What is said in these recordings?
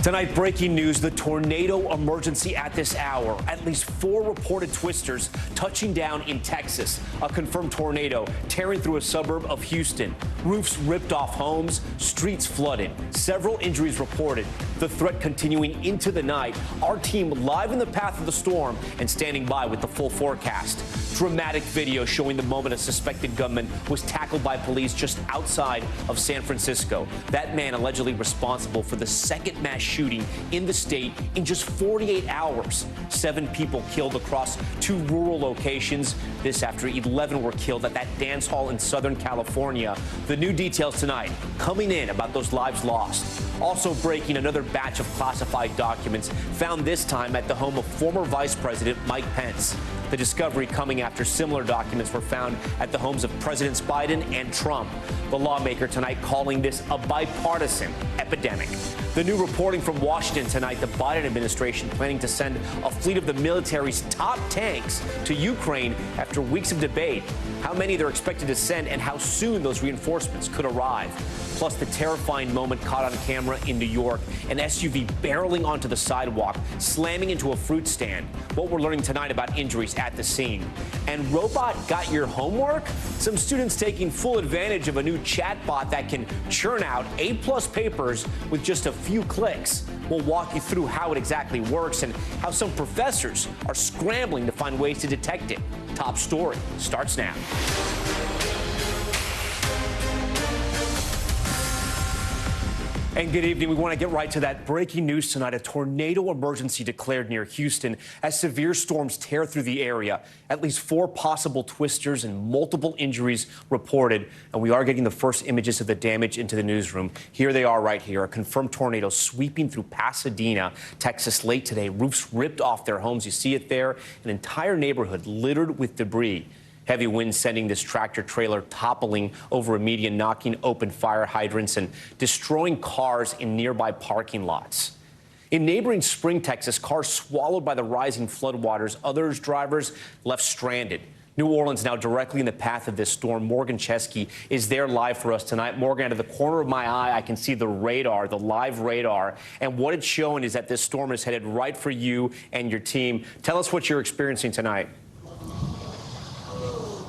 Tonight, breaking news, the tornado emergency at this hour. At least 4 reported twisters touching down in Texas. A confirmed tornado tearing through a suburb of Houston. Roofs ripped off homes, streets flooded. Several injuries reported. The threat continuing into the night. Our team live in the path of the storm and standing by with the full forecast. Dramatic video showing the moment a suspected gunman was tackled by police just outside of San Francisco. That man allegedly responsible for the second mass shooting in the state in just 48 hours. 7 people killed across 2 rural locations. This after 11 were killed at that dance hall in Southern California. The new details tonight coming in about those lives lost. Also breaking, another batch of classified documents found this time at the home of former Vice President Mike Pence. The discovery coming after similar documents were found at the homes of Presidents Biden and Trump. The lawmaker tonight calling this a bipartisan epidemic. The new reporting from Washington tonight, the Biden administration planning to send a fleet of the military's top tanks to Ukraine after weeks of debate. How many they're expected to send and how soon those reinforcements could arrive. Plus the terrifying moment caught on camera in New York, an SUV barreling onto the sidewalk, slamming into a fruit stand. What we're learning tonight about injuries at the scene. And robot got your homework? Some students taking full advantage of a new chatbot that can churn out A+ papers with just a few clicks. We'll walk you through how it exactly works and how some professors are scrambling to find ways to detect it. Top story starts now. And good evening. We want to get right to that breaking news tonight. A tornado emergency declared near Houston as severe storms tear through the area. At least 4 possible twisters and multiple injuries reported. And we are getting the first images of the damage into the newsroom. Here they are right here. A confirmed tornado sweeping through Pasadena, Texas late today. Roofs ripped off their homes. You see it there. An entire neighborhood littered with debris. Heavy winds sending this tractor trailer toppling over a median, knocking open fire hydrants and destroying cars in nearby parking lots. In neighboring Spring, Texas, cars swallowed by the rising floodwaters. Others drivers left stranded. New Orleans now directly in the path of this storm. Morgan Chesky is there live for us tonight. Morgan, out of the corner of my eye, I can see the radar, the live radar. And what it's showing is that this storm is headed right for you and your team. Tell us what you're experiencing tonight.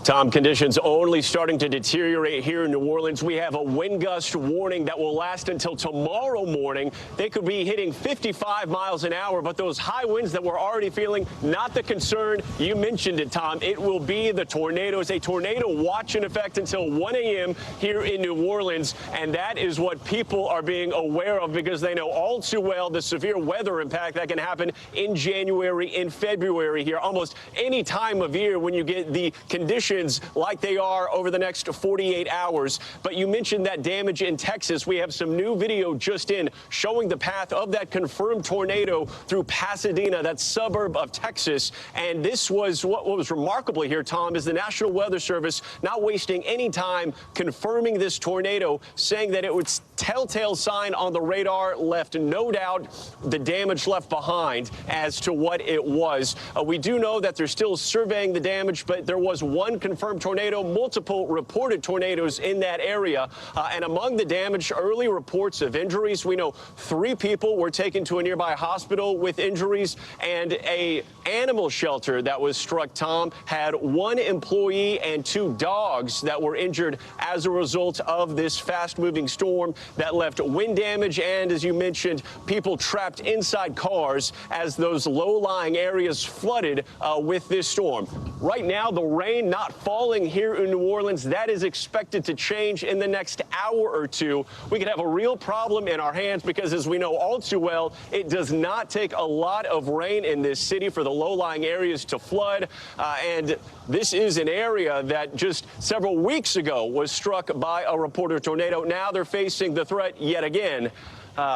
Tom, conditions only starting to deteriorate here in New Orleans. We have a wind gust warning that will last until tomorrow morning. They could be hitting 55 miles an hour, but those high winds that we're already feeling, not the concern. You mentioned it, Tom. It will be the tornadoes. A tornado watch in effect until 1 a.m. here in New Orleans, and that is what people are being aware of because they know all too well the severe weather impact that can happen in January, in February here, almost any time of year when you get the conditions like they are over the next 48 hours. But you mentioned that damage in Texas. We have some new video just in showing the path of that confirmed tornado through Pasadena, that suburb of Texas. And this was what was remarkable here, Tom, is the National Weather Service not wasting any time confirming this tornado, saying that it was telltale sign on the radar, left no doubt the damage left behind as to what it was. We do know that they're still surveying the damage, but there was one confirmed tornado, multiple reported tornadoes in that area. And among the damage, early reports of injuries. We know 3 people were taken to a nearby hospital with injuries, and a animal shelter that was struck, Tom, had 1 employee and 2 dogs that were injured as a result of this fast-moving storm that left wind damage and, as you mentioned, people trapped inside cars as those low-lying areas flooded with this storm. Right now, the rain not falling here in New Orleans. That is expected to change in the next hour or 2. We could have a real problem in our hands because, as we know all too well, it does not take a lot of rain in this city for the low-lying areas to flood. And this is an area that just several weeks ago was struck by a reported tornado. Now they're facing the threat yet again.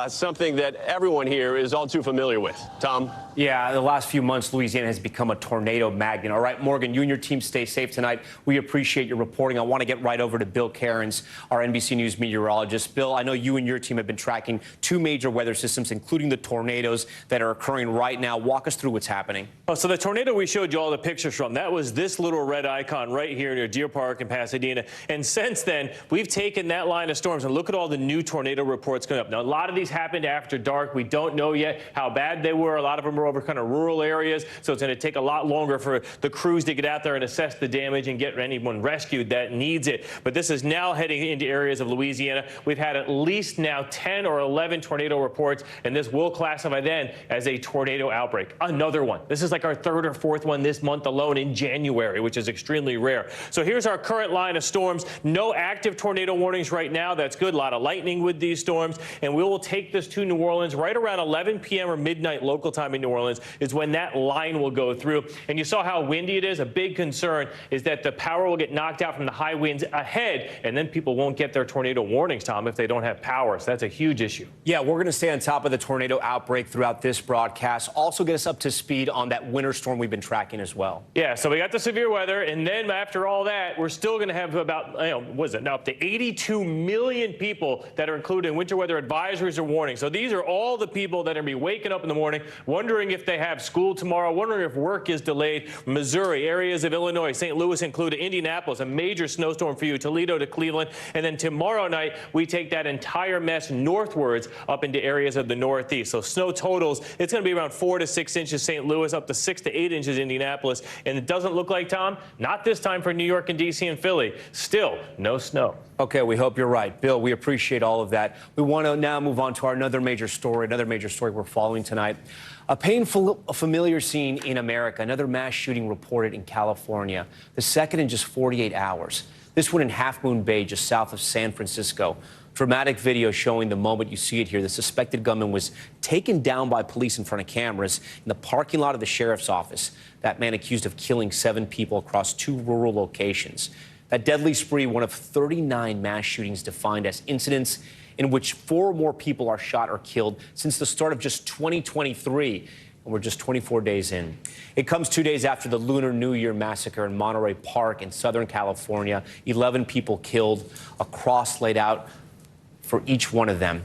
Something that everyone here is all too familiar with. Tom? Yeah, the last few months, Louisiana has become a tornado magnet. All right, Morgan, you and your team stay safe tonight. We appreciate your reporting. I want to get right over to Bill Cairns, our NBC News meteorologist. Bill, I know you and your team have been tracking 2 major weather systems, including the tornadoes that are occurring right now. Walk us through what's happening. Oh, so the tornado we showed you all the pictures from, that was this little red icon right here near Deer Park in Pasadena. And since then, we've taken that line of storms and look at all the new tornado reports going up. Now, a lot of these happened after dark. We don't know yet how bad they were. A lot of them are over kind of rural areas, so it's going to take a lot longer for the crews to get out there and assess the damage and get anyone rescued that needs it. But this is now heading into areas of Louisiana. We've had at least now 10 or 11 tornado reports, and this will classify then as a tornado outbreak. Another one. This is like our third or fourth one this month alone in January, which is extremely rare. So here's our current line of storms. No active tornado warnings right now. That's good. A lot of lightning with these storms. And we will take this to New Orleans right around 11 p.m. or midnight local time in New Orleans is when that line will go through. And you saw how windy it is. A big concern is that the power will get knocked out from the high winds ahead, and then people won't get their tornado warnings, Tom, if they don't have power. So that's a huge issue. Yeah, we're going to stay on top of the tornado outbreak throughout this broadcast. Also get us up to speed on that winter storm we've been tracking as well. Yeah, so we got the severe weather, and then after all that, we're still going to have about, up to 82 million people that are included in winter weather advisories or warnings. So these are all the people that are going to be waking up in the morning, wondering if they have school tomorrow, wondering if work is delayed. Missouri, areas of Illinois, St. Louis included, Indianapolis, a major snowstorm for you, Toledo to Cleveland. And then tomorrow night, we take that entire mess northwards up into areas of the Northeast. So snow totals, it's going to be around 4 to 6 inches St. Louis, up to 6 to 8 inches Indianapolis. And it doesn't look like, Tom, not this time for New York and D.C. and Philly. Still no snow. Okay, we hope you're right. Bill, we appreciate all of that. We want to now move on to our another major story we're following tonight. A painful, familiar scene in America, another mass shooting reported in California, the second in just 48 hours. This one in Half Moon Bay, just south of San Francisco. Dramatic video showing the moment you see it here. The suspected gunman was taken down by police in front of cameras in the parking lot of the sheriff's office. That man accused of killing 7 people across 2 rural locations. That deadly spree, one of 39 mass shootings defined as incidents in which 4 or more people are shot or killed since the start of just 2023. And we're just 24 days in. It comes 2 days after the Lunar New Year massacre in Monterey Park in Southern California. 11 people killed, a cross laid out for each one of them.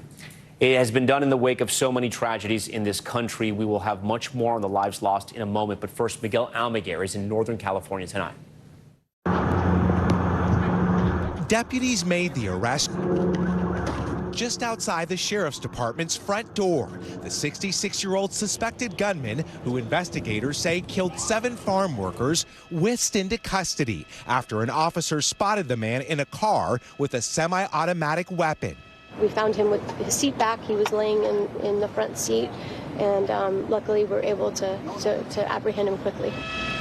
It has been done in the wake of so many tragedies in this country. We will have much more on the lives lost in a moment. But first, Miguel Almaguer is in Northern California tonight. Deputies made the arrest just outside the sheriff's department's front door. The 66-year-old suspected gunman, who investigators say killed 7 farm workers, whisked into custody after an officer spotted the man in a car with a semi-automatic weapon. We found him with his seat back. He was laying in the front seat, and luckily we were able to apprehend him quickly.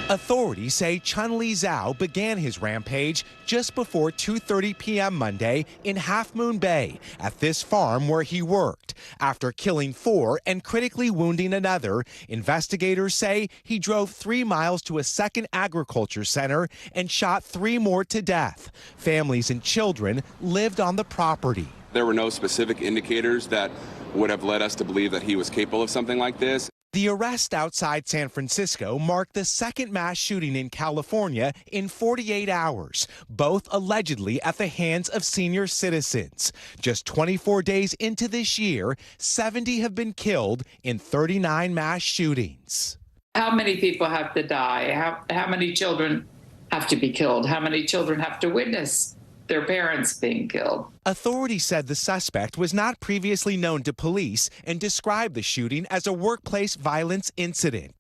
Authorities say Chun Li Zhao began his rampage just before 2:30 p.m. Monday in Half Moon Bay at this farm where he worked. After killing 4 and critically wounding another, investigators say he drove 3 miles to a second agriculture center and shot 3 more to death. Families and children lived on the property. There were no specific indicators that would have led us to believe that he was capable of something like this. The arrest outside San Francisco marked the second mass shooting in California in 48 hours, both allegedly at the hands of senior citizens. Just 24 days into this year, 70 have been killed in 39 mass shootings. How many people have to die? How many children have to be killed? How many children have to witness their parents being killed? Authorities said the suspect was not previously known to police and described the shooting as a workplace violence incident.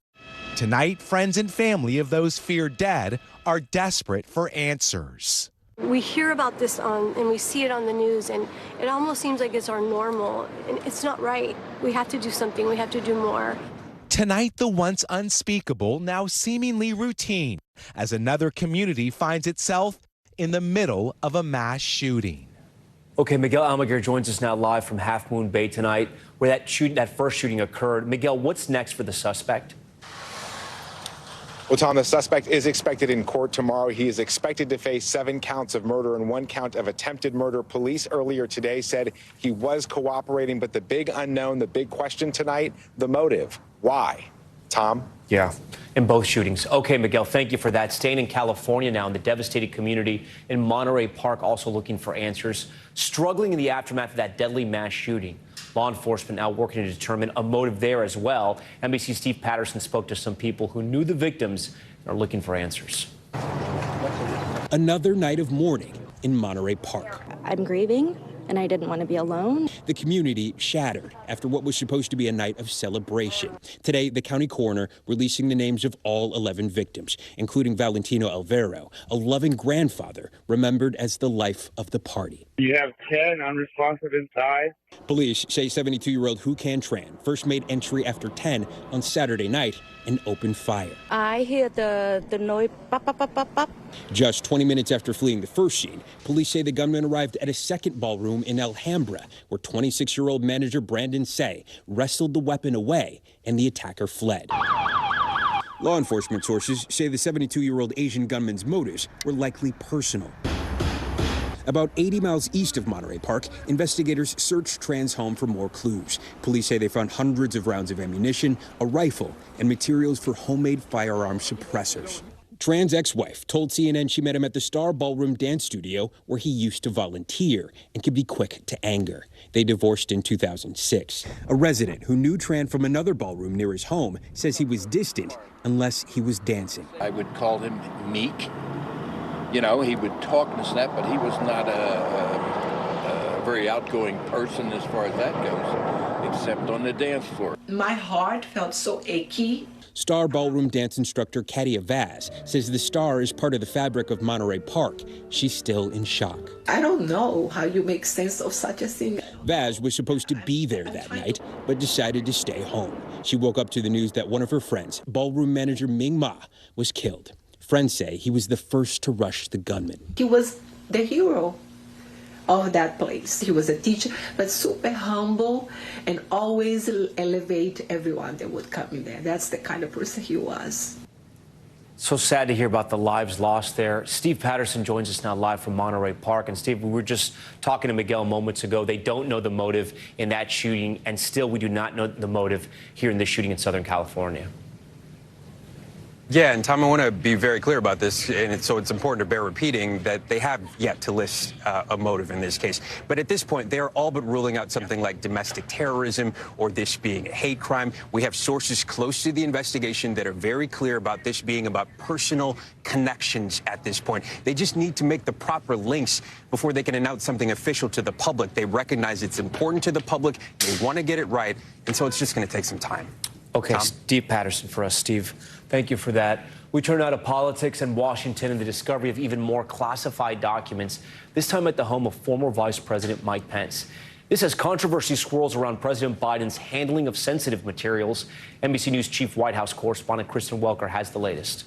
Tonight, friends and family of those feared dead are desperate for answers. We hear about this and we see it on the news, and it almost seems like it's our normal, and it's not right. We have to do something. We have to do more. Tonight, the once unspeakable, now seemingly routine, as another community finds itself in the middle of a mass shooting. Okay, Miguel Almaguer joins us now live from Half Moon Bay tonight, where that first shooting occurred. Miguel, what's next for the suspect? Well, Tom, the suspect is expected in court tomorrow. He is expected to face 7 counts of murder and 1 count of attempted murder. Police earlier today said he was cooperating, but the big unknown, the big question tonight, the motive. Why? Tom? Yeah, in both shootings. Okay, Miguel, thank you for that. Staying in California now, in the devastated community in Monterey Park, also looking for answers. Struggling in the aftermath of that deadly mass shooting. Law enforcement now working to determine a motive there as well. NBC's Steve Patterson spoke to some people who knew the victims and are looking for answers. Another night of mourning in Monterey Park. I'm grieving. and I didn't want to be alone. The community shattered after what was supposed to be a night of celebration. Today, the county coroner releasing the names of all 11 victims, including Valentino Alvaro, a loving grandfather remembered as the life of the party. You have 10 unresponsive inside. Police say 72-year-old Hu Can Tran first made entry after 10 on Saturday night and opened fire. I hear the noise, pop, pop, pop, pop, pop. Just 20 minutes after fleeing the first scene, police say the gunman arrived at a second ballroom in Alhambra, where 26-year-old manager Brandon Say wrestled the weapon away and the attacker fled. Law enforcement sources say the 72-year-old Asian gunman's motives were likely personal. About 80 miles east of Monterey Park, investigators searched Tran's home for more clues. Police say they found hundreds of rounds of ammunition, a rifle, and materials for homemade firearm suppressors. Tran's ex-wife told CNN she met him at the Star Ballroom Dance Studio, where he used to volunteer and could be quick to anger. They divorced in 2006. A resident who knew Tran from another ballroom near his home says he was distant unless he was dancing. I would call him meek. You know, he would talk and snap, but he was not a very outgoing person as far as that goes, except on the dance floor. My heart felt so achy. Star Ballroom dance instructor Katia Vaz says the Star is part of the fabric of Monterey Park. She's still in shock. I don't know how you make sense of such a thing. Vaz was supposed to be there that night, but decided to stay home. She woke up to the news that one of her friends, ballroom manager Ming Ma, was killed. Friends say he was the first to rush the gunman. He was the hero of that place. He was a teacher, but super humble and always elevate everyone that would come in there. That's the kind of person he was. So sad to hear about the lives lost there. Steve Patterson joins us now live from Monterey Park. And Steve, we were just talking to Miguel moments ago. They don't know the motive in that shooting, and still we do not know the motive here in this shooting in Southern California. Yeah, and Tom, I want to be very clear about this, and so it's important to bear repeating that they have yet to list a motive in this case. But at this point, they are all but ruling out something like domestic terrorism or this being a hate crime. We have sources close to the investigation that are very clear about this being about personal connections at this point. They just need to make the proper links before they can announce something official to the public. They recognize it's important to the public. They want to get it right, and so it's just going to take some time. Okay, Tom? Steve Patterson for us. Steve, thank you for that. We turn now to politics and Washington and the discovery of even more classified documents, this time at the home of former Vice President Mike Pence. This as controversy swirls around President Biden's handling of sensitive materials. NBC News Chief White House correspondent Kristen Welker has the latest.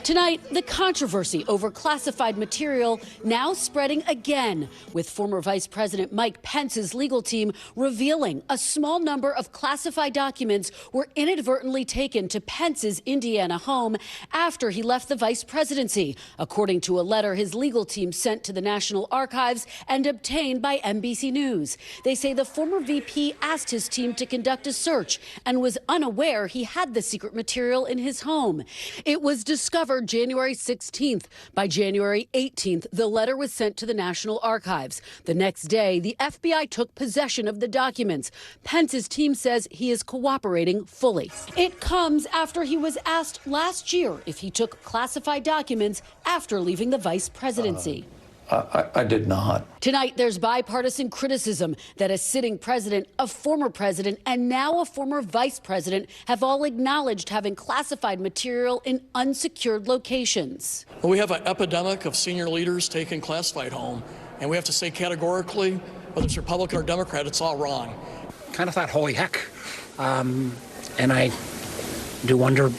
Tonight, the controversy over classified material now spreading again, with former Vice President Mike Pence's legal team revealing a small number of classified documents were inadvertently taken to Pence's Indiana home after he left the vice presidency, according to a letter his legal team sent to the National Archives and obtained by NBC News. They say the former VP asked his team to conduct a search and was unaware he had the secret material in his home. It was discovered January 16th. By January 18th, the letter was sent to the National Archives. The next day, the FBI took possession of the documents. Pence's team says he is cooperating fully. It comes after he was asked last year if he took classified documents after leaving the vice presidency. I did not. Tonight, there's bipartisan criticism that a sitting president, a former president, and now a former vice president have all acknowledged having classified material in unsecured locations. Well, we have an epidemic of senior leaders taking classified home, and we have to say categorically, whether it's Republican or Democrat, it's all wrong. Kind of thought, holy heck. And I do wonder,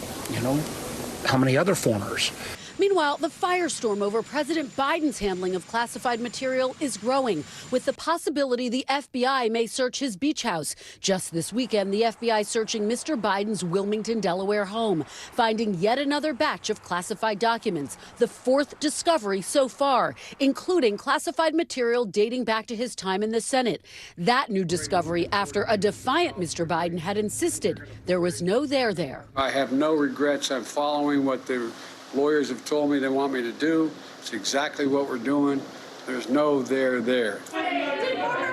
how many other formers. Meanwhile, the firestorm over President Biden's handling of classified material is growing, with the possibility the FBI may search his beach house. Just this weekend, the FBI searching Mr. Biden's Wilmington, Delaware home, finding yet another batch of classified documents, the fourth discovery so far, including classified material dating back to his time in the Senate. That new discovery after a defiant Mr. Biden had insisted there was no there. I have no regrets. I'm following what the lawyers have told me they want me to do. It's exactly what we're doing. There's no there.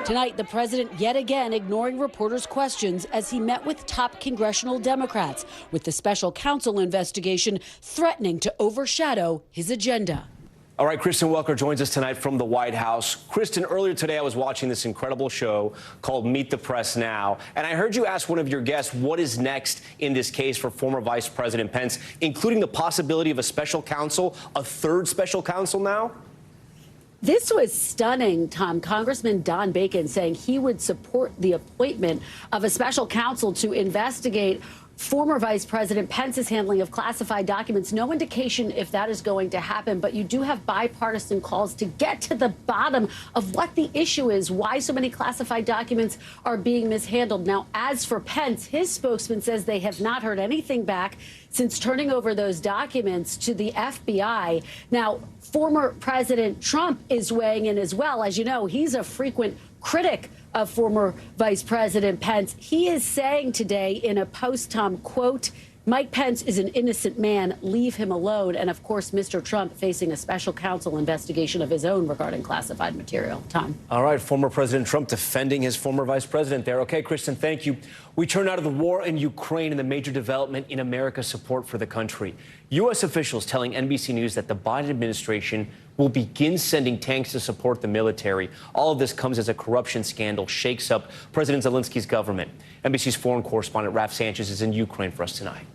Tonight, the president yet again ignoring reporters' questions as he met with top congressional Democrats, with the special counsel investigation threatening to overshadow his agenda. All right, Kristen Welker joins us tonight from the White House. Kristen, earlier today I was watching this incredible show called Meet the Press Now, and I heard you ask one of your guests what is next in this case for former Vice President Pence, including the possibility of a special counsel, a third special counsel now? This was stunning, Tom. Congressman Don Bacon saying he would support the appointment of a special counsel to investigate former Vice President Pence's handling of classified documents. No indication if that is going to happen, but you do have bipartisan calls to get to the bottom of what the issue is, why so many classified documents are being mishandled. Now, as for Pence, his spokesman says they have not heard anything back since turning over those documents to the FBI. Now, former President Trump is weighing in as well. As you know, he's a frequent critic of former Vice President Pence. He is saying today in a post, Tom, quote, Mike Pence is an innocent man. Leave him alone. And of course, Mr. Trump facing a special counsel investigation of his own regarding classified material. Tom. All right. Former President Trump defending his former vice president there. OK, Kristen, thank you. We turn out of the war in Ukraine and the major development in America's support for the country. U.S. officials telling NBC News that the Biden administration will begin sending tanks to support the military. All of this comes as a corruption scandal shakes up President Zelensky's government. NBC's foreign correspondent Raf Sanchez is in Ukraine for us tonight.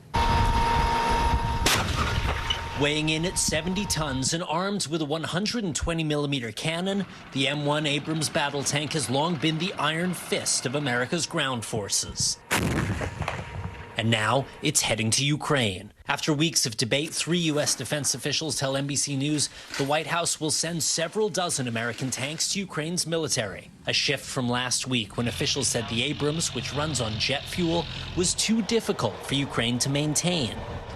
Weighing in at 70 tons and armed with a 120mm cannon, the M1 Abrams battle tank has long been the iron fist of America's ground forces. And now it's heading to Ukraine. After weeks of debate, 3 U.S. defense officials tell NBC News the White House will send several dozen American tanks to Ukraine's military. A shift from last week when officials said the Abrams, which runs on jet fuel, was too difficult for Ukraine to maintain.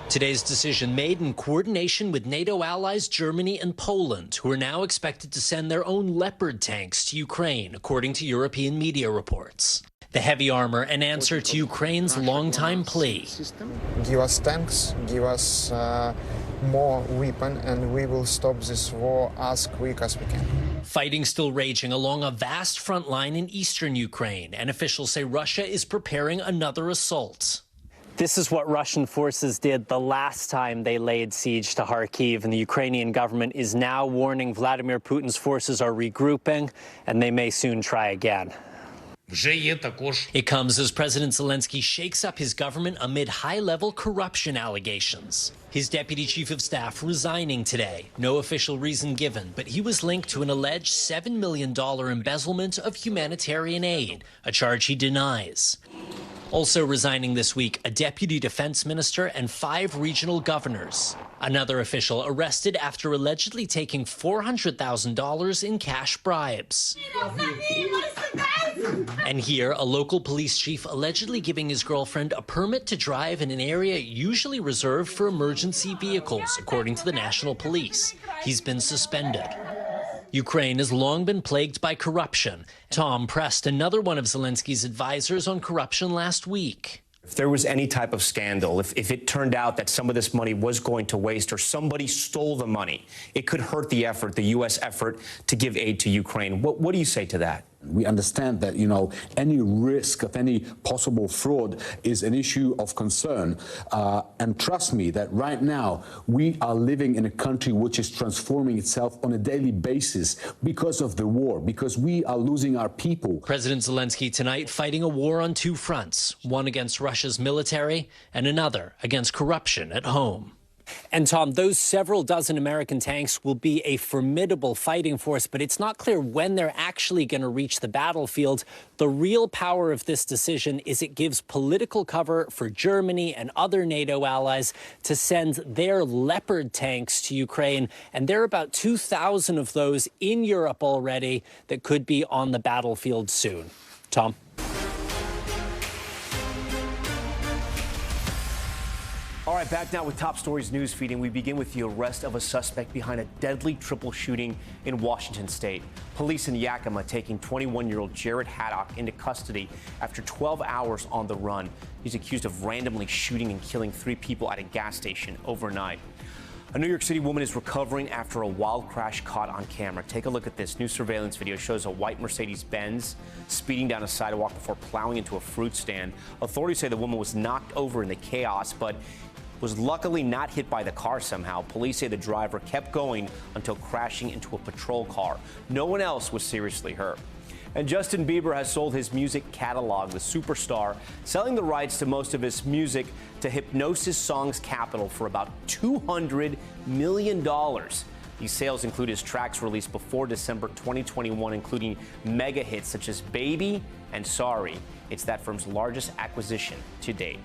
Today's decision made in coordination with NATO allies Germany and Poland, who are now expected to send their own Leopard tanks to Ukraine, according to European media reports. The heavy armor an answer to Ukraine's longtime plea. Give us tanks, give us more weapon, and we will stop this war as quick as we can. Fighting still raging along a vast front line in eastern Ukraine, and officials say Russia is preparing another assault. This is what Russian forces did the last time they laid siege to Kharkiv, and the Ukrainian government is now warning Vladimir Putin's forces are regrouping, and they may soon try again. It comes as President Zelensky shakes up his government amid high-level corruption allegations. His deputy chief of staff resigning today. No official reason given, but he was linked to an alleged $7 million embezzlement of humanitarian aid, a charge he denies. Also resigning this week, a deputy defense minister and 5 regional governors. Another official arrested after allegedly taking $400,000 in cash bribes. And here, a local police chief allegedly giving his girlfriend a permit to drive in an area usually reserved for emergency vehicles, according to the National Police. He's been suspended. Ukraine has long been plagued by corruption. Tom pressed another one of Zelensky's advisors on corruption last week. If there was any type of scandal, if it turned out that some of this money was going to waste or somebody stole the money, it could hurt the effort, the U.S. effort to give aid to Ukraine. What do you say to that? We understand that, any risk of any possible fraud is an issue of concern. And trust me that right now we are living in a country which is transforming itself on a daily basis because of the war, because we are losing our people. President Zelensky tonight fighting a war on 2 fronts, one against Russia's military and another against corruption at home. And Tom, those several dozen American tanks will be a formidable fighting force, but it's not clear when they're actually going to reach the battlefield. The real power of this decision is it gives political cover for Germany and other NATO allies to send their Leopard tanks to Ukraine. And there are about 2,000 of those in Europe already that could be on the battlefield soon. Tom? All right, back now with Top Stories news feed, and we begin with the arrest of a suspect behind a deadly triple shooting in Washington state. Police in Yakima taking 21-year-old Jared Haddock into custody after 12 hours on the run. He's accused of randomly shooting and killing 3 people at a gas station overnight. A New York City woman is recovering after a wild crash caught on camera. Take a look at this. New surveillance video shows a white Mercedes-Benz speeding down a sidewalk before plowing into a fruit stand. Authorities say the woman was knocked over in the chaos, but was luckily not hit by the car somehow. Police say the driver kept going until crashing into a patrol car. No one else was seriously hurt. And Justin Bieber has sold his music catalog. The superstar selling the rights to most of his music to Hypnosis Songs Capital for about $200 million. These sales include his tracks released before December 2021, including mega hits such as Baby and Sorry. It's that firm's largest acquisition to date.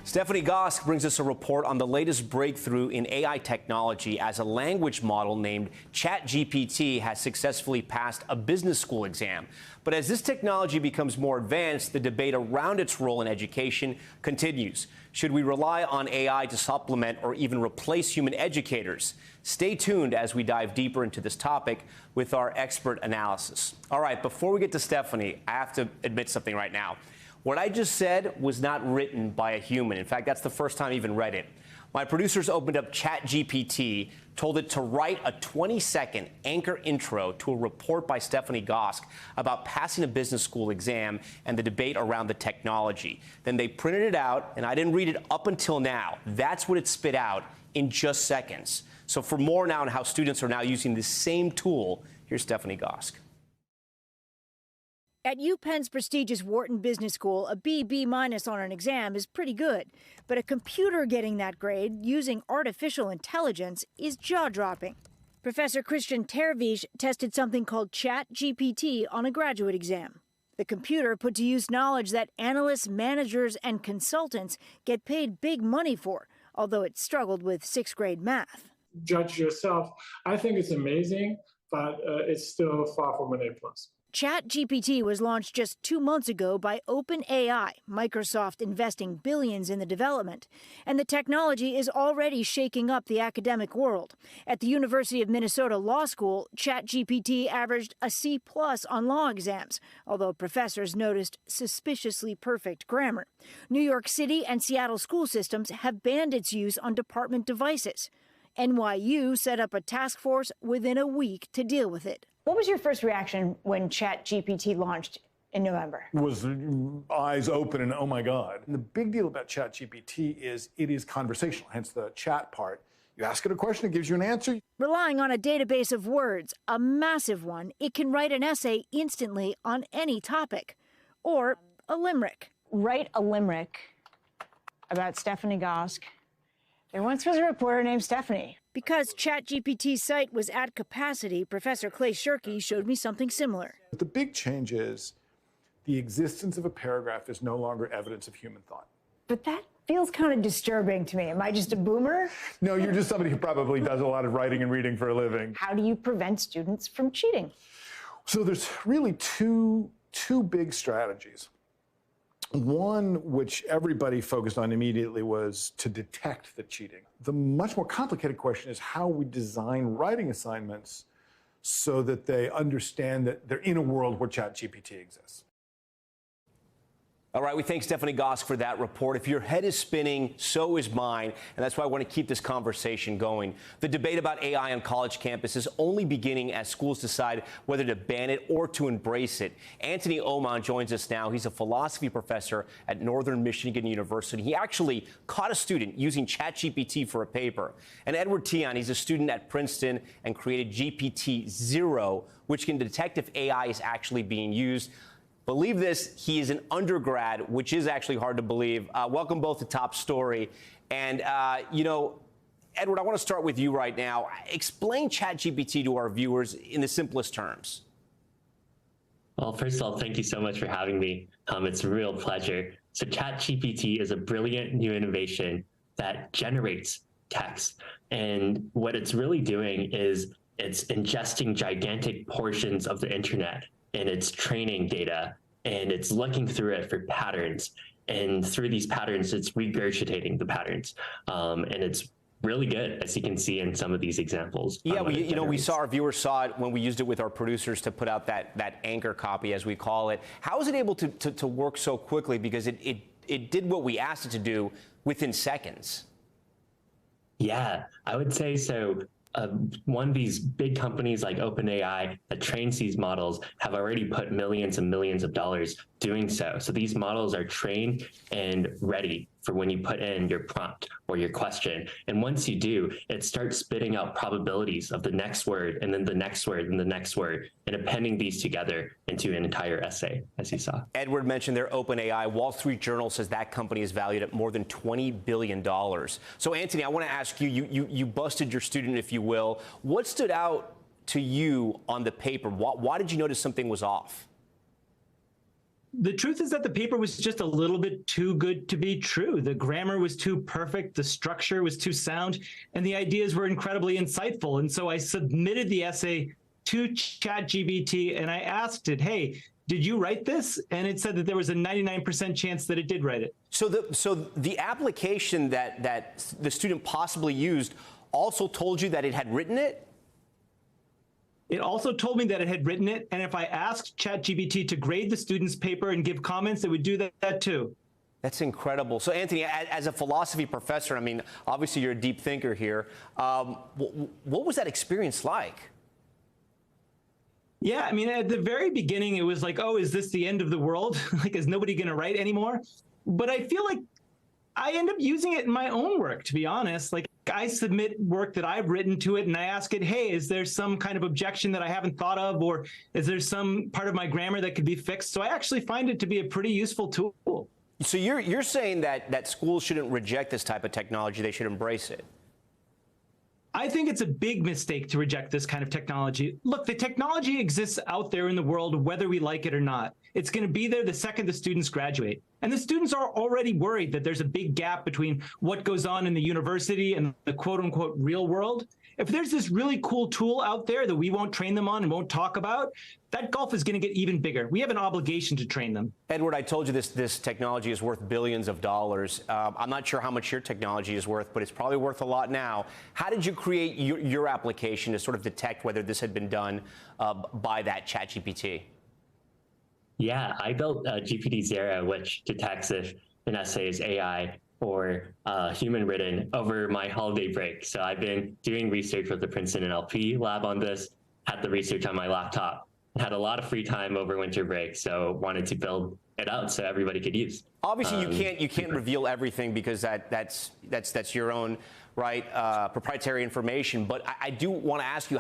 Stephanie Gosk brings us a report on the latest breakthrough in AI technology as a language model named ChatGPT has successfully passed a business school exam. But as this technology becomes more advanced, the debate around its role in education continues. Should we rely on AI to supplement or even replace human educators? Stay tuned as we dive deeper into this topic with our expert analysis. All right, before we get to Stephanie, I have to admit something right now. What I just said was not written by a human. In fact, that's the first time I even read it. My producers opened up ChatGPT, told it to write a 20-second anchor intro to a report by Stephanie Gosk about passing a business school exam and the debate around the technology. Then they printed it out, and I didn't read it up until now. That's what it spit out in just seconds. So for more now on how students are now using this same tool, here's Stephanie Gosk. At UPenn's prestigious Wharton Business School, a B on an exam is pretty good. But a computer getting that grade using artificial intelligence is jaw-dropping. Professor Christian Tervish tested something called ChatGPT on a graduate exam. The computer put to use knowledge that analysts, managers, and consultants get paid big money for, although it struggled with sixth-grade math. Judge yourself. I think it's amazing, but it's still far from an A+. ChatGPT was launched just 2 months ago by OpenAI, Microsoft investing billions in the development. And the technology is already shaking up the academic world. At the University of Minnesota Law School, ChatGPT averaged a C+ on law exams, although professors noticed suspiciously perfect grammar. New York City and Seattle school systems have banned its use on department devices. NYU set up a task force within a week to deal with it. What was your first reaction when ChatGPT launched in November? It was eyes open and oh my God. And the big deal about ChatGPT is it is conversational, hence the chat part. You ask it a question, it gives you an answer. Relying on a database of words, a massive one, it can write an essay instantly on any topic. Or a limerick. Write a limerick about Stephanie Gosk. There once was a reporter named Stephanie. Because ChatGPT's site was at capacity, Professor Clay Shirky showed me something similar. The big change is the existence of a paragraph is no longer evidence of human thought. But that feels kind of disturbing to me. Am I just a boomer? No, you're just somebody who probably does a lot of writing and reading for a living. How do you prevent students from cheating? So there's really two big strategies. One, which everybody focused on immediately, was to detect the cheating. The much more complicated question is how we design writing assignments so that they understand that they're in a world where ChatGPT exists. All right, we thank Stephanie Gosk for that report. If your head is spinning, so is mine, and that's why I want to keep this conversation going. The debate about AI on college campuses is only beginning as schools decide whether to ban it or to embrace it. Anthony Oman joins us now. He's a philosophy professor at Northern Michigan University. He actually caught a student using ChatGPT for a paper. And Edward Tion, he's a student at Princeton and created GPT-0, which can detect if AI is actually being used. Believe this, he is an undergrad, which is actually hard to believe. Welcome both to Top Story. And, Edward, I want to start with you right now. Explain ChatGPT to our viewers in the simplest terms. Well, first of all, thank you so much for having me. It's a real pleasure. So ChatGPT is a brilliant new innovation that generates text. And what it's really doing is it's ingesting gigantic portions of the internet and it's training data, and it's looking through it for patterns. And through these patterns, it's regurgitating the patterns. And it's really good, as you can see in some of these examples. Yeah, we saw, our viewers saw it when we used it with our producers to put out that anchor copy, as we call it. How is it able to work so quickly? Because it did what we asked it to do within seconds. Yeah, I would say so. One of these big companies like OpenAI that trains these models have already put millions and millions of dollars doing so. So these models are trained and ready for when you put in your prompt or your question. And once you do, it starts spitting out probabilities of the next word and then the next word and the next word, and appending these together into an entire essay, as you saw. Edward mentioned their OpenAI. Wall Street Journal says that company is valued at more than $20 billion. So, Anthony, I want to ask you, you busted your student, if you will. What stood out to you on the paper? Why did you notice something was off? The truth is that the paper was just a little bit too good to be true. The grammar was too perfect, the structure was too sound, and the ideas were incredibly insightful. And so I submitted the essay to ChatGPT and I asked it, hey, did you write this? And it said that there was a 99% chance that it did write it. So the application that the student possibly used also told you that it had written it? It also told me that it had written it, and if I asked ChatGPT to grade the student's paper and give comments, it would do that too. That's incredible. So, Anthony, as a philosophy professor, I mean, obviously you're a deep thinker here. What was that experience like? Yeah, I mean, at the very beginning, it was like, oh, is this the end of the world? Like, is nobody going to write anymore? But I feel like I end up using it in my own work, to be honest. Like, I submit work that I've written to it and I ask it, hey, is there some kind of objection that I haven't thought of, or is there some part of my grammar that could be fixed? So I actually find it to be a pretty useful tool. So you're saying that schools shouldn't reject this type of technology, they should embrace it? I think it's a big mistake to reject this kind of technology. Look, the technology exists out there in the world, whether we like it or not. It's going to be there the second the students graduate. And the students are already worried that there's a big gap between what goes on in the university and the quote unquote real world. If there's this really cool tool out there that we won't train them on and won't talk about, that gulf is going to get even bigger. We have an obligation to train them. Edward, I told you this technology is worth billions of dollars. I'm not sure how much your technology is worth, but it's probably worth a lot now. How did you create your application to sort of detect whether this had been done by that ChatGPT? Yeah, I built GPT-0, which detects if an essay is AI or human written over my holiday break. So I've been doing research with the Princeton NLP lab on this, had the research on my laptop, had a lot of free time over winter break, so wanted to build it out so everybody could use. Obviously, you can't reveal everything because that's your own proprietary information. But I do want to ask you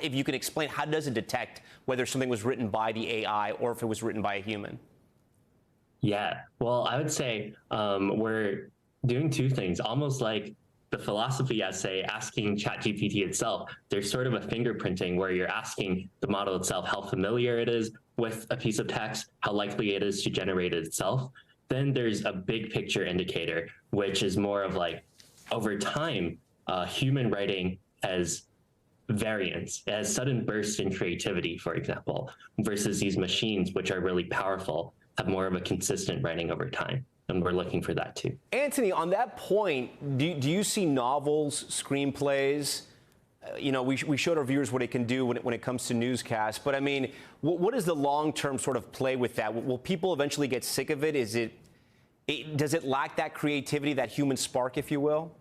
if you can explain how does it detect whether something was written by the AI or if it was written by a human? Yeah, well, I would say we're doing two things, almost like the philosophy essay asking ChatGPT itself. There's sort of a fingerprinting where you're asking the model itself how familiar it is with a piece of text, how likely it is to generate it itself. Then there's a big picture indicator, which is more of like, over time, human writing has variance, it has sudden bursts in creativity, for example, versus these machines, which are really powerful, have more of a consistent writing over time. And we're looking for that too. Anthony, on that point, do you see novels, screenplays? We showed our viewers what it can do when it comes to newscasts. But I mean, what is the long-term sort of play with that? Will people eventually get sick of it? Does it lack that creativity, that human spark, if you will?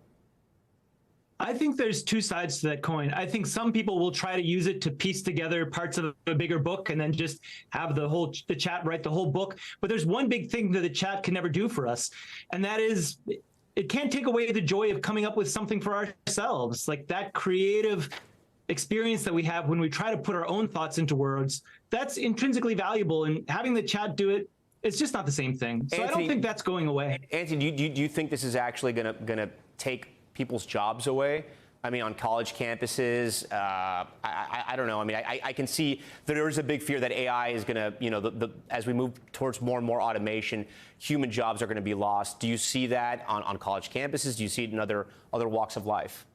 I think there's two sides to that coin. I think some people will try to use it to piece together parts of a bigger book and then just have the chat write the whole book. But there's one big thing that the chat can never do for us, and that is it can't take away the joy of coming up with something for ourselves. Like that creative experience that we have when we try to put our own thoughts into words, that's intrinsically valuable. And having the chat do it, it's just not the same thing. So Anthony, I don't think that's going away. Anthony, do you think this is actually gonna take people's jobs away? I mean, on college campuses, I don't know. I mean, I can see that there is a big fear that AI is going to, as we move towards more and more automation, human jobs are going to be lost. Do you see that on college campuses? Do you see it in other walks of life?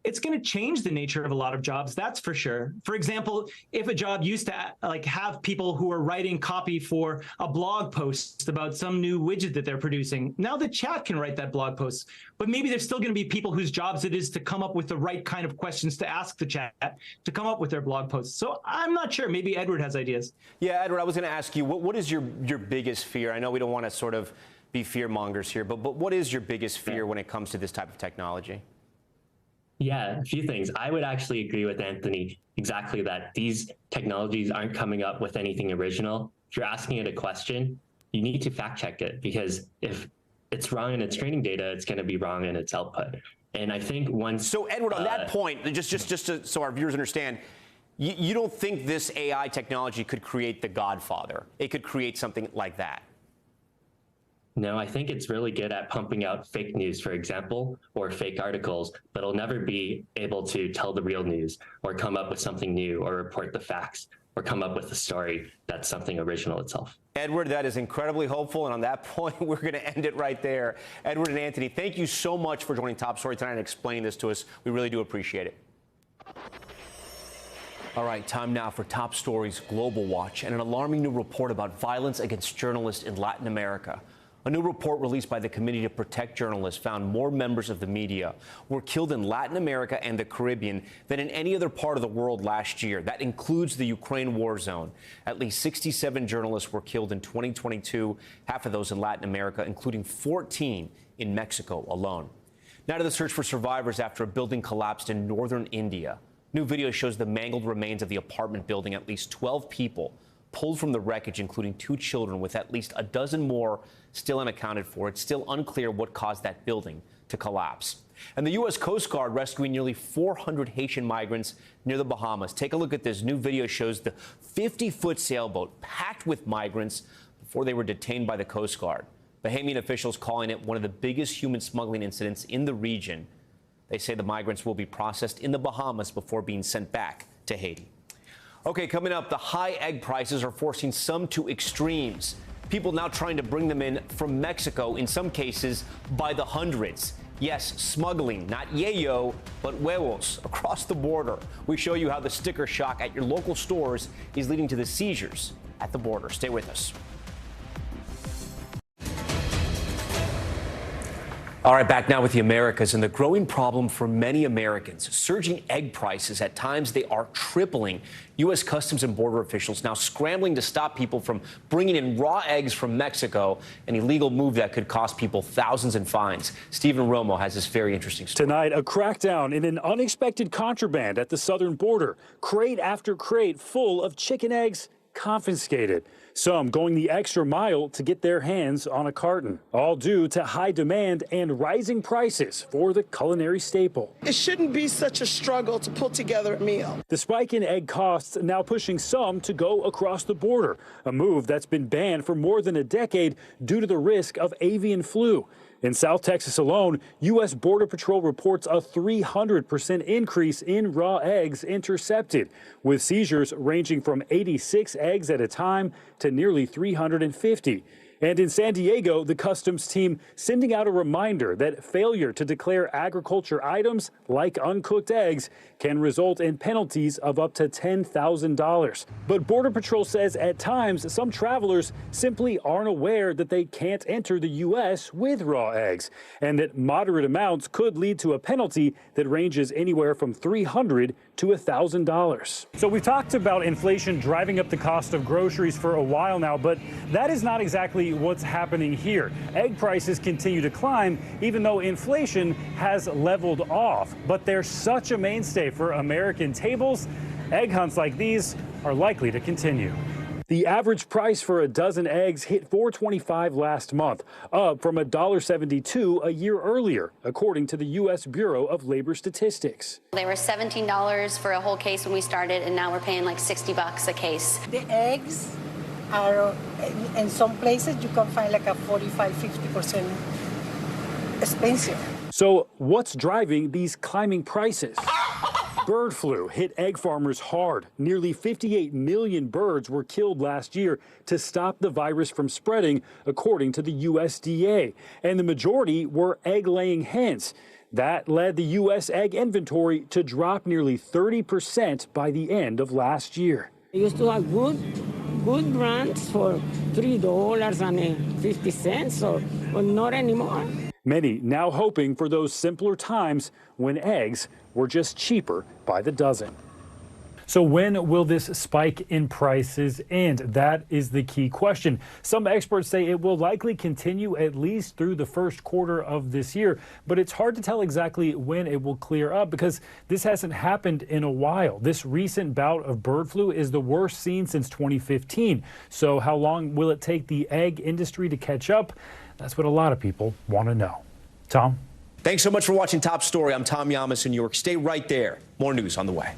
It's going to change the nature of a lot of jobs, that's for sure. For example, if a job used to have people who are writing copy for a blog post about some new widget that they're producing, now the chat can write that blog post. But maybe there's still going to be people whose jobs it is to come up with the right kind of questions to ask the chat to come up with their blog posts. So I'm not sure. Maybe Edward has ideas. Yeah, Edward, I was going to ask you, what is your biggest fear? I know we don't want to sort of be fear mongers here, but what is your biggest fear when it comes to this type of technology? Yeah, a few things. I would actually agree with Anthony exactly that these technologies aren't coming up with anything original. If you're asking it a question, you need to fact check it, because if it's wrong in its training data, it's going to be wrong in its output. And I think once... So, Edward, on that point, so our viewers understand, you don't think this AI technology could create the Godfather? It could create something like that? No, I think it's really good at pumping out fake news, for example, or fake articles, but it'll never be able to tell the real news or come up with something new or report the facts or come up with a story that's something original itself. Edward, that is incredibly hopeful. And on that point, we're going to end it right there. Edward and Anthony, thank you so much for joining Top Story tonight and explaining this to us. We really do appreciate it. All right, time now for Top Story's Global Watch and an alarming new report about violence against journalists in Latin America. A new report released by the Committee to Protect Journalists found more members of the media were killed in Latin America and the Caribbean than in any other part of the world last year. That includes the Ukraine war zone. At least 67 journalists were killed in 2022, half of those in Latin America, including 14 in Mexico alone. Now to the search for survivors after a building collapsed in northern India. New video shows the mangled remains of the apartment building. At least 12 people pulled from the wreckage, including 2 children, with at least a dozen more still unaccounted for. It's still unclear what caused that building to collapse. And the U.S. Coast Guard rescuing nearly 400 Haitian migrants near the Bahamas. Take a look at this. New video shows the 50-foot sailboat packed with migrants before they were detained by the Coast Guard. Bahamian officials calling it one of the biggest human smuggling incidents in the region. They say the migrants will be processed in the Bahamas before being sent back to Haiti. Okay, coming up, the high egg prices are forcing some to extremes. People now trying to bring them in from Mexico, in some cases by the hundreds. Yes, smuggling, not yayo, but huevos across the border. We show you how the sticker shock at your local stores is leading to the seizures at the border. Stay with us. All right, back now with the Americas and the growing problem for many Americans. Surging egg prices. At times, they are tripling. U.S. Customs and Border officials now scrambling to stop people from bringing in raw eggs from Mexico, an illegal move that could cost people thousands in fines. Stephen Romo has this very interesting story. Tonight, a crackdown in an unexpected contraband at the southern border. Crate after crate full of chicken eggs confiscated. Some going the extra mile to get their hands on a carton, all due to high demand and rising prices for the culinary staple. It shouldn't be such a struggle to put together a meal. The spike in egg costs now pushing some to go across the border, a move that's been banned for more than a decade due to the risk of avian flu. In South Texas alone, U.S. Border Patrol reports a 300% increase in raw eggs intercepted, with seizures ranging from 86 eggs at a time to nearly 350. And in San Diego, the customs team sending out a reminder that failure to declare agriculture items like uncooked eggs can result in penalties of up to $10,000. But Border Patrol says at times some travelers simply aren't aware that they can't enter the U.S. with raw eggs, and that moderate amounts could lead to a penalty that ranges anywhere from $300 to $1,000. So we've talked about inflation driving up the cost of groceries for a while now, but that is not exactly what's happening here. Egg prices continue to climb, even though inflation has leveled off. But they're such a mainstay for American tables, egg hunts like these are likely to continue. The average price for a dozen eggs hit $4.25 last month, up from $1.72 a year earlier, according to the U.S. Bureau of Labor Statistics. They were $17 for a whole case when we started, and now we're paying like $60 a case. The eggs are, in some places, you can find like a 45–50% expensive. So what's driving these climbing prices? Bird flu hit egg farmers hard. Nearly 58 million birds were killed last year to stop the virus from spreading, according to the USDA. And the majority were egg-laying hens. That led the U.S. egg inventory to drop nearly 30% by the end of last year. We used to have good brands for $3.50, but not anymore. Many now hoping for those simpler times when eggs were just cheaper by the dozen. So when will this spike in prices end? That is the key question. Some experts say it will likely continue at least through the first quarter of this year, but it's hard to tell exactly when it will clear up because this hasn't happened in a while. This recent bout of bird flu is the worst seen since 2015. So how long will it take the egg industry to catch up? That's what a lot of people want to know. Tom? Thanks so much for watching Top Story. I'm Tom Llamas in New York. Stay right there. More news on the way.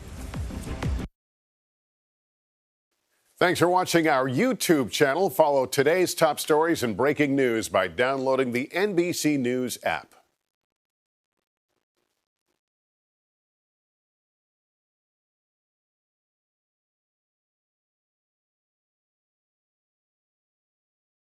Thanks for watching our YouTube channel. Follow today's top stories and breaking news by downloading the NBC News app.